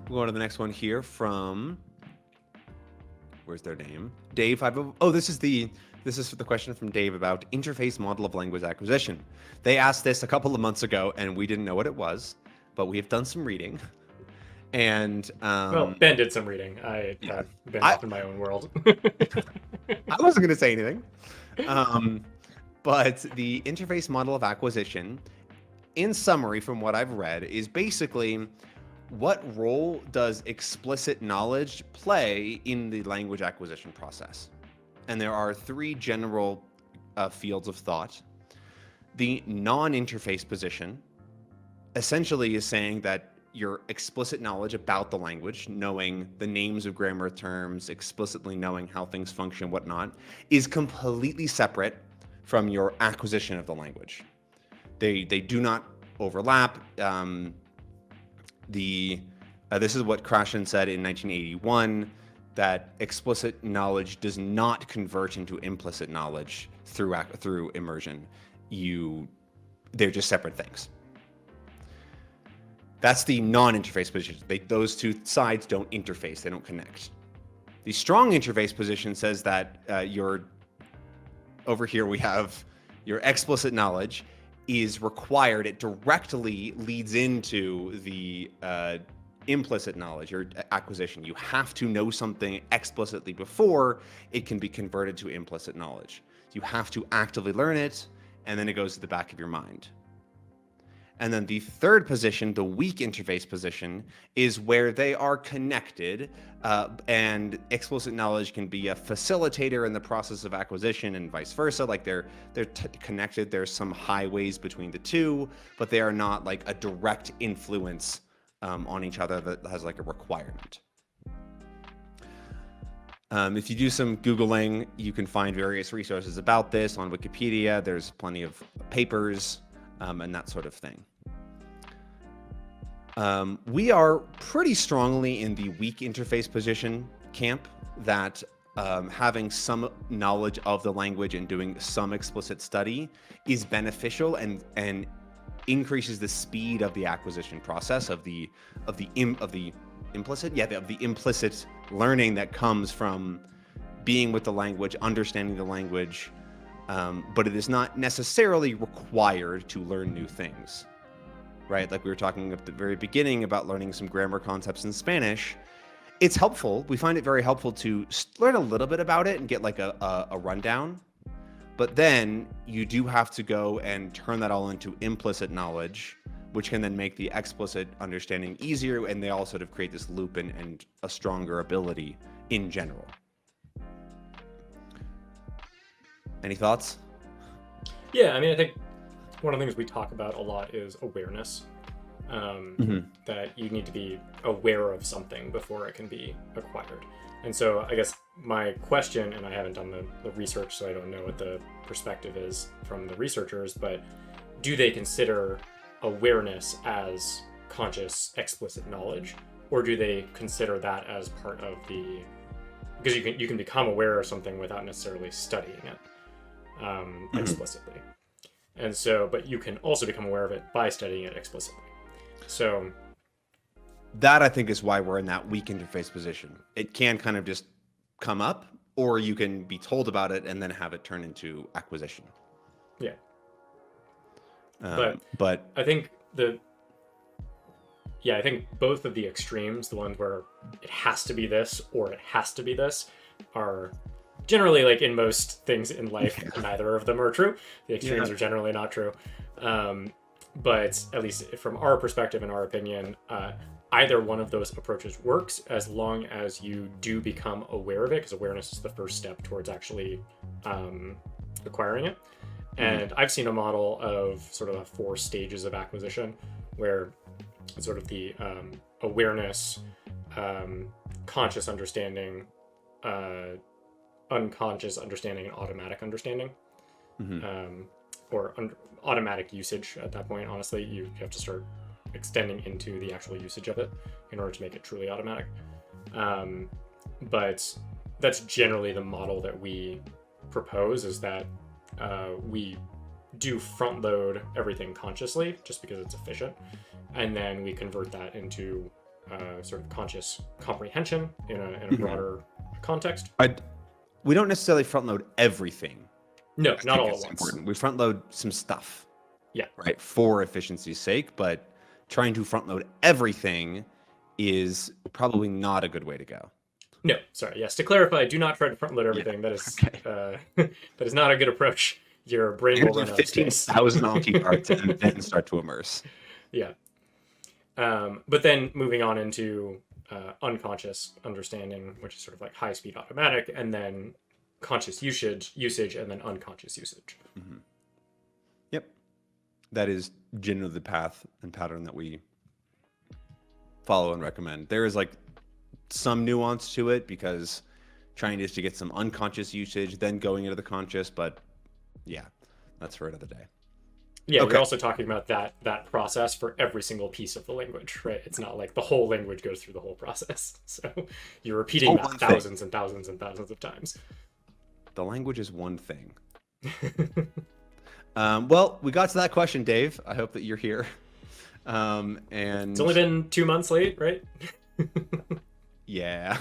We'll go on to the next one here from, where's their name? Dave. Oh, this is the question from Dave about interface model of language acquisition. They asked this a couple of months ago, and we didn't know what it was, but we have done some reading. And Well, Ben did some reading. I've been off in my own world. I wasn't going to say anything. But the interface model of acquisition, in summary, from what I've read, is basically what role does explicit knowledge play in the language acquisition process? And there are three general fields of thought. The non-interface position essentially is saying that your explicit knowledge about the language, knowing the names of grammar terms, explicitly knowing how things function, whatnot, is completely separate from your acquisition of the language. They do not overlap. This is what Krashen said in 1981, that explicit knowledge does not convert into implicit knowledge through immersion. They're just separate things. That's the non-interface position. Those two sides don't interface, they don't connect. The strong interface position says that over here we have your explicit knowledge is required. It directly leads into the implicit knowledge or acquisition. You have to know something explicitly before it can be converted to implicit knowledge. You have to actively learn it, and then it goes to the back of your mind. And then the third position, the weak interface position, is where they are connected, and explicit knowledge can be a facilitator in the process of acquisition and vice versa. Like they're connected. There's some highways between the two, but they are not like a direct influence on each other that has like a requirement. If you do some Googling, you can find various resources about this on Wikipedia. There's plenty of papers and that sort of thing. We are pretty strongly in the weak interface position camp, that having some knowledge of the language and doing some explicit study is beneficial and increases the speed of the acquisition process of the implicit learning that comes from being with the language, understanding the language, but it is not necessarily required to learn new things, right? Like we were talking at the very beginning about learning some grammar concepts in Spanish. It's helpful. We find it very helpful to learn a little bit about it and get like a rundown. But then you do have to go and turn that all into implicit knowledge, which can then make the explicit understanding easier, and they all sort of create this loop and a stronger ability in general. Any thoughts? Yeah, I mean, I think one of the things we talk about a lot is awareness. That you need to be aware of something before it can be acquired. And so I guess my question, and I haven't done the research, so I don't know what the perspective is from the researchers, but do they consider awareness as conscious, explicit knowledge? Or do they consider that as part of the... Because you can become aware of something without necessarily studying it explicitly. And so, but you can also become aware of it by studying it explicitly. So... That, I think, is why we're in that weak interface position. It can kind of just come up, or you can be told about it and then have it turn into acquisition. Yeah. But I think I think both of the extremes, the ones where it has to be this or it has to be this, are generally, like in most things in life, neither of them are true. The extremes are generally not true. But at least from our perspective and our opinion, either one of those approaches works as long as you do become aware of it, because awareness is the first step towards actually acquiring it. And I've seen a model of sort of 4 stages of acquisition, where sort of the awareness, conscious understanding, unconscious understanding, and automatic understanding, or automatic usage at that point. Honestly, you have to start extending into the actual usage of it in order to make it truly automatic. But that's generally the model that we propose, is that we do front load everything consciously just because it's efficient, and then we convert that into sort of conscious comprehension in a broader context. We don't necessarily front load everything. No, I not think all at it's once. important. We front load some stuff. Yeah. Right. For efficiency's sake, but trying to front load everything is probably not a good way to go. No, sorry. Yes, to clarify, do not try to front load everything. That is that is not a good approach. Your brain will run out of space. 15,000 Alti cards and then start to immerse. Yeah. But then moving on into unconscious understanding, which is sort of like high speed automatic, and then conscious usage, and then unconscious usage. Mm-hmm. Yep. That is generally the path and pattern that we follow and recommend. There is like some nuance to it because trying just to get some unconscious usage, then going into the conscious, but yeah, that's for another day. Yeah, Okay. we're also talking about that process for every single piece of the language, right? It's not like the whole language goes through the whole process. So you're repeating that one thing. thousands and thousands and thousands of times. The language is one thing. Well, we got to that question, Dave. I hope that you're here. And It's only been 2 months late, right? yeah.